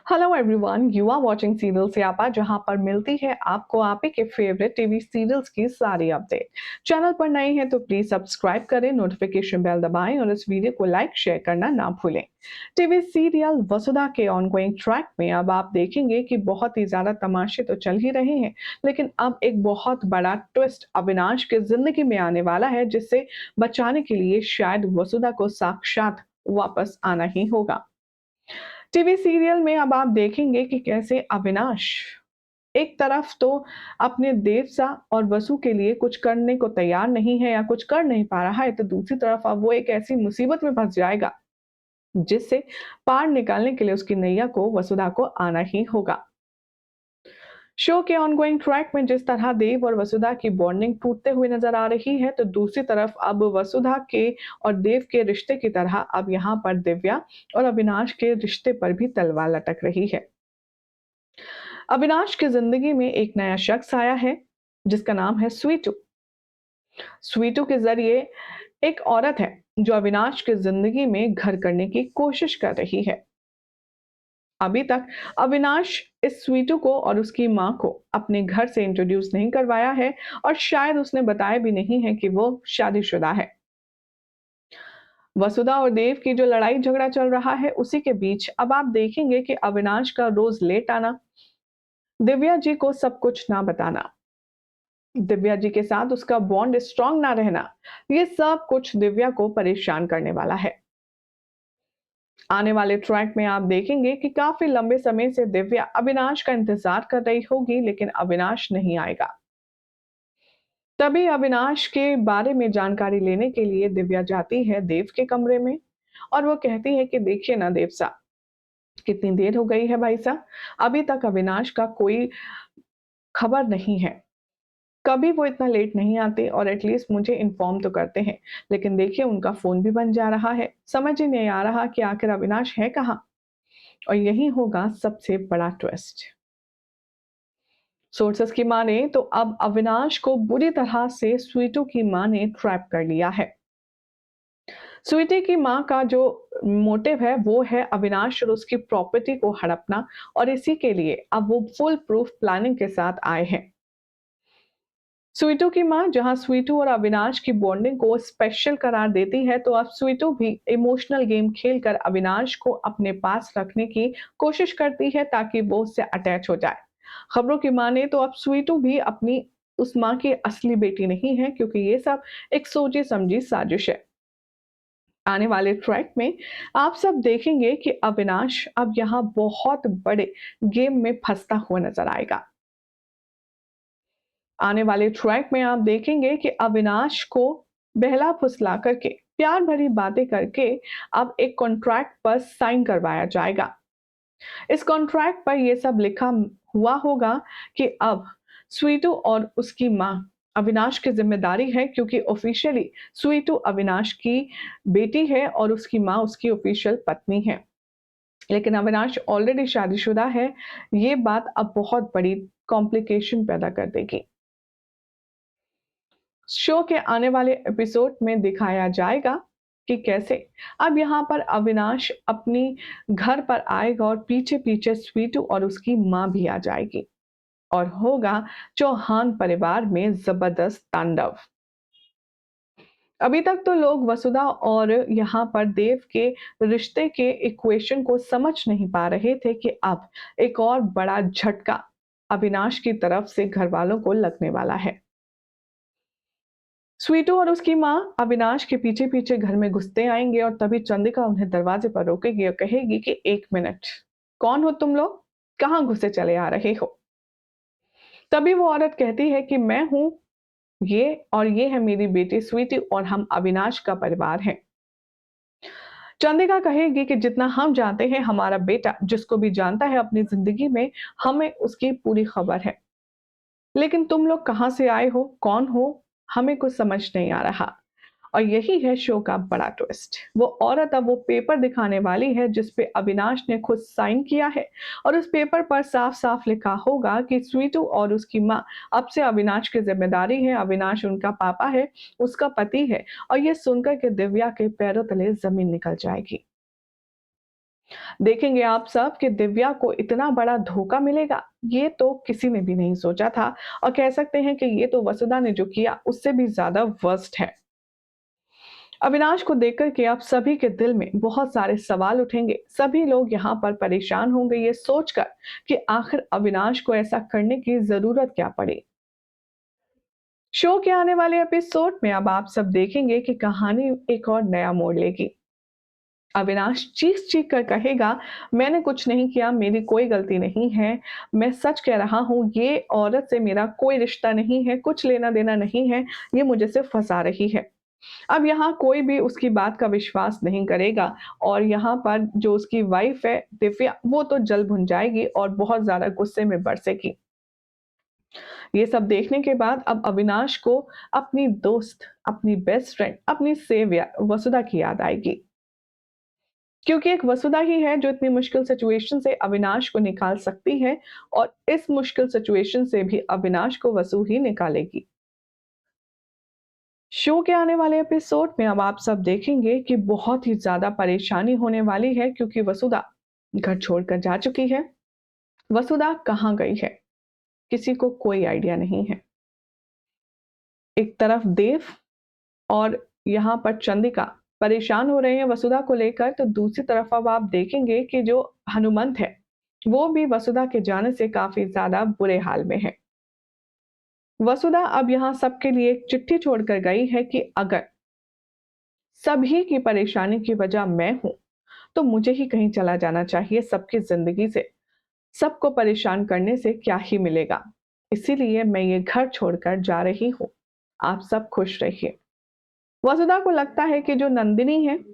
Hello everyone, you are watching serial Siyapa, जहां पर मिलती है आपको आप ही के फेवरेट टीवी सीरियल्स की सारी अपडेट। चैनल पर नए हैं तो प्लीज सब्सक्राइब करें, नोटिफिकेशन बेल दबाएं और इस वीडियो को लाइक शेयर करना ना भूलें। टीवी सीरियल वसुधा के ऑनगोइंग ट्रैक में अब आप देखेंगे कि बहुत ही ज्यादा तमाशे तो चल ही रहे हैं, लेकिन अब एक बहुत बड़ा ट्विस्ट अविनाश के जिंदगी में आने वाला है, जिससे बचाने के लिए शायद वसुधा को साक्षात वापस आना ही होगा। टीवी सीरियल में अब आप देखेंगे कि कैसे अविनाश एक तरफ तो अपने देवसा और वसु के लिए कुछ करने को तैयार नहीं है या कुछ कर नहीं पा रहा है, तो दूसरी तरफ अब वो एक ऐसी मुसीबत में फंस जाएगा जिससे पार निकालने के लिए उसकी नैया को वसुधा को आना ही होगा। शो के ऑनगोइंग ट्रैक में जिस तरह देव और वसुधा की बॉन्डिंग टूटते हुए नजर आ रही है, तो दूसरी तरफ अब वसुधा के और देव के रिश्ते की तरह अब यहाँ पर दिव्या और अविनाश के रिश्ते पर भी तलवार लटक रही है। अविनाश की जिंदगी में एक नया शख्स आया है जिसका नाम है स्वीटू। स्वीटू के जरिए एक औरत है जो अविनाश की जिंदगी में घर करने की कोशिश कर रही है। अभी तक अविनाश इस स्वीटू को और उसकी मां को अपने घर से इंट्रोड्यूस नहीं करवाया है और शायद उसने बताया भी नहीं है कि वो शादीशुदा है। वसुधा और देव की जो लड़ाई झगड़ा चल रहा है, उसी के बीच अब आप देखेंगे कि अविनाश का रोज लेट आना, दिव्या जी को सब कुछ ना बताना, दिव्या जी के साथ उसका बॉन्ड स्ट्रांग ना रहना, ये सब कुछ दिव्या को परेशान करने वाला है। आने वाले ट्रैक में आप देखेंगे कि काफी लंबे समय से दिव्या अविनाश का इंतजार कर रही होगी, लेकिन अविनाश नहीं आएगा। तभी अविनाश के बारे में जानकारी लेने के लिए दिव्या जाती है देव के कमरे में और वो कहती है कि देखिए ना देव साहब, कितनी देर हो गई है भाई साहब, अभी तक अविनाश का कोई खबर नहीं है। कभी वो इतना लेट नहीं आते और एटलीस्ट मुझे इन्फॉर्म तो करते हैं, लेकिन देखिए उनका फोन भी बंद जा रहा है। समझ ही नहीं आ रहा कि आखिर अविनाश है कहाँ। और यही होगा सबसे बड़ा ट्विस्ट। सोर्सेस की माने तो अब अविनाश को बुरी तरह से स्वीटू की मां ने ट्रैप कर लिया है। स्वीटी की मां का जो मोटिव है वो है अविनाश और उसकी प्रॉपर्टी को हड़पना, और इसी के लिए अब वो फुल प्रूफ प्लानिंग के साथ आए हैं। स्वीटू की मां जहां स्वीटू और अविनाश की बॉन्डिंग को स्पेशल करार देती है, तो अब स्वीटू भी इमोशनल गेम खेलकर अविनाश को अपने पास रखने की कोशिश करती है ताकि वो उससे अटैच हो जाए। खबरों की माने तो अब स्वीटू भी अपनी उस मां की असली बेटी नहीं है, क्योंकि ये सब एक सोची समझी साजिश है। आने वाले ट्रैक में आप सब देखेंगे कि अविनाश अब यहाँ बहुत बड़े गेम में फंसता हुआ नजर आएगा। आने वाले ट्रैक में आप देखेंगे कि अविनाश को बहला फुसला करके, प्यार भरी बातें करके अब एक कॉन्ट्रैक्ट पर साइन करवाया जाएगा। इस कॉन्ट्रैक्ट पर यह सब लिखा हुआ होगा कि अब स्वीटू और उसकी मां अविनाश की जिम्मेदारी है, क्योंकि ऑफिशियली स्वीटू अविनाश की बेटी है और उसकी मां उसकी ऑफिशियल पत्नी है। लेकिन अविनाश ऑलरेडी शादीशुदा है। ये बात अब बहुत बड़ी कॉम्प्लिकेशन पैदा कर देगी। शो के आने वाले एपिसोड में दिखाया जाएगा कि कैसे अब यहाँ पर अविनाश अपनी घर पर आएगा और पीछे पीछे स्वीटू और उसकी मां भी आ जाएगी और होगा चौहान परिवार में जबरदस्त तांडव। अभी तक तो लोग वसुधा और यहाँ पर देव के रिश्ते के इक्वेशन को समझ नहीं पा रहे थे कि अब एक और बड़ा झटका अविनाश की तरफ से घर वालों को लगने वाला है। स्वीटू और उसकी मां अविनाश के पीछे पीछे घर में घुसते आएंगे और तभी चंद्रिका उन्हें दरवाजे पर रोकेगी और कहेगी कि एक मिनट, कौन हो तुम लोग, कहां घुसे चले आ रहे हो। तभी वो औरत कहती है कि मैं हूं ये, और ये है मेरी बेटी स्वीटी, और हम अविनाश का परिवार हैं। चंद्रिका कहेगी कि जितना हम जानते हैं, हमारा बेटा जिसको भी जानता है अपनी जिंदगी में, हमें उसकी पूरी खबर है। लेकिन तुम लोग कहां से आए हो, कौन हो, हमें कुछ समझ नहीं आ रहा। और यही है शो का बड़ा ट्विस्ट। वो औरत अब वो पेपर दिखाने वाली है जिस पे अविनाश ने खुद साइन किया है, और उस पेपर पर साफ साफ लिखा होगा कि स्वीटू और उसकी माँ अब से अविनाश की जिम्मेदारी है, अविनाश उनका पापा है, उसका पति है। और ये सुनकर के दिव्या के पैरों तले जमीन निकल जाएगी। देखेंगे आप सब कि दिव्या को इतना बड़ा धोखा मिलेगा, ये तो किसी ने भी नहीं सोचा था और कह सकते हैं कि ये तो वसुधा ने जो किया उससे भी ज़्यादा वर्स्ट है। अविनाश को देखकर के अब सभी के दिल में बहुत सारे सवाल उठेंगे। सभी लोग यहाँ पर परेशान होंगे ये सोचकर कि आखिर अविनाश को ऐसा करने की ज़रूरत क्या पड़ी। शो के आने वाले एपिसोड में अब आप सब देखेंगे कि कहानी एक और नया मोड़ लेगी। अविनाश चीख-चीख कर कहेगा, मैंने कुछ नहीं किया, मेरी कोई गलती नहीं है, मैं सच कह रहा हूँ, ये औरत से मेरा कोई रिश्ता नहीं है, कुछ लेना-देना नहीं है, ये मुझे सिर्फ फँसा रही है। अब यहाँ कोई भी उसकी बात का विश्वास नहीं करेगा और यहाँ पर जो उसकी वाइफ है दिव्या, वो तो जल भुन जाएगी और बहुत ज़्यादा गुस्से में बरसेगी। ये सब देखने के बाद अब अविनाश को अपनी दोस्त, अपनी बेस्ट फ्रेंड, अपनी सेवियर वसुधा की याद आएगी। क्योंकि एक वसुधा ही है जो इतनी मुश्किल सिचुएशन से अविनाश को निकाल सकती है और इस मुश्किल सिचुएशन से भी अविनाश को वसु ही निकालेगी। शो के आने वाले एपिसोड में अब आप सब देखेंगे कि बहुत ही ज़्यादा परेशानी होने वाली है क्योंकि वसुधा घर छोड़कर जा चुकी है। वसुधा कहाँ गई है? किसी को कोई आइडिया नहीं है। एक तरफ देव और यहाँ पर चंदिका परेशान हो रहे हैं वसुधा को लेकर, तो दूसरी तरफ अब आप देखेंगे कि जो हनुमंत है, वो भी वसुधा के जाने से काफ़ी ज़्यादा बुरे हाल में है। वसुधा अब यहाँ सबके लिए एक चिट्ठी छोड़कर गई है कि अगर सभी की परेशानी की वजह मैं हूँ, तो मुझे ही कहीं चला जाना चाहिए सबकी ज़िंदगी से। सबको परेशान करने से क्या ही मिलेगा? इसीलिए मैं ये घर छोड़कर जा रही हूँ। आप सब खुश रहिए। वसुधा को लगता है कि जो नंदिनी है,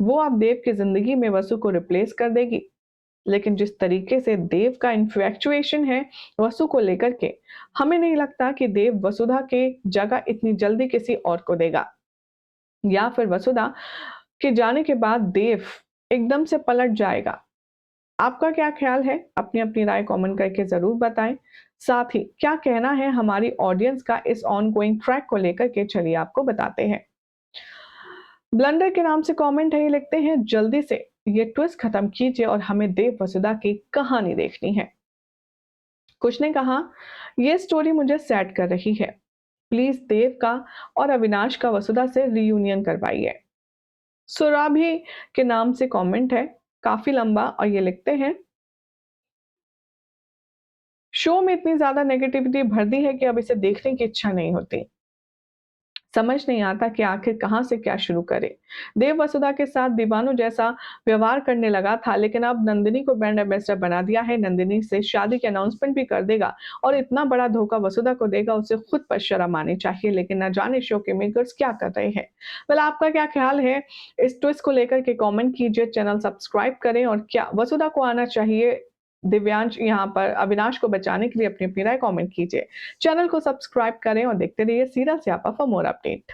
वो अब देव की ज़िंदगी में वसु को रिप्लेस कर देगी। लेकिन जिस तरीके से देव का इन्फ्लैक्चुएशन है वसु को लेकर के, हमें नहीं लगता कि देव वसुधा के जगह इतनी जल्दी किसी और को देगा। या फिर वसुधा के जाने के बाद देव एकदम से पलट जाएगा। आपका क्या ख्याल है? अपनी-अपनी राय कमेंट करके ज़रूर बताएं। साथ ही क्या कहना है हमारी ऑडियंस का इस ऑनगोइंग ट्रैक को लेकर के, चलिए आपको बताते हैं। ब्लंडर के नाम से कमेंट है, ये लिखते हैं, जल्दी से ये ट्विस्ट खत्म कीजिए और हमें देव वसुधा की कहानी देखनी है। कुछ ने कहा, ये स्टोरी मुझे सैड कर रही है, प्लीज देव का और अविनाश का वसुधा से रियूनियन करवाइए। सुराभी के नाम से कमेंट है, काफी लंबा, और ये लिखते हैं, शो में इतनी ज्यादा नेगेटिविटी भर दी है कि अब इसे देखने की इच्छा नहीं होती। समझ नहीं आता कि आखिर कहाँ से क्या शुरू करे। देव वसुधा के साथ दीवानों जैसा व्यवहार करने लगा था, लेकिन अब नंदिनी को ब्रांड एम्बेसडर बना दिया है। नंदिनी से शादी के अनाउंसमेंट भी कर देगा और इतना बड़ा धोखा वसुधा को देगा, उसे खुद पर शर्म आनी चाहिए। लेकिन न जाने शो के मेकर्स क्या कर रहे हैं। वेल, आपका क्या ख्याल है इस ट्विस्ट को लेकर के? कमेंट कीजिए, चैनल सब्सक्राइब करें और क्या वसुधा को आना चाहिए दिव्यांश यहाँ पर अविनाश को बचाने के लिए? अपनी अपनी राय कमेंट कीजिए। चैनल को सब्सक्राइब करें और देखते रहिए सीरियल स्यापा फॉर मोर अपडेट।